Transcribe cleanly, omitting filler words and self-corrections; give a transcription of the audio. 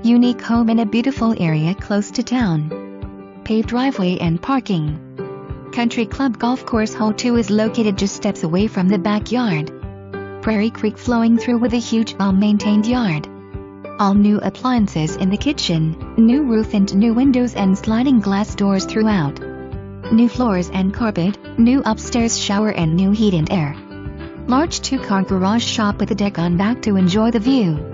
Unique home in a beautiful area close to town. Paved driveway and parking. Country Club Golf Course Hole 2 is located just steps away from the backyard. Prairie Creek flowing through with a huge well-maintained yard. All new appliances in the kitchen, new roof and new windows and sliding glass doors throughout. New floors and carpet, new upstairs shower and new heat and air. Large 2-car garage shop with a deck on back to enjoy the view.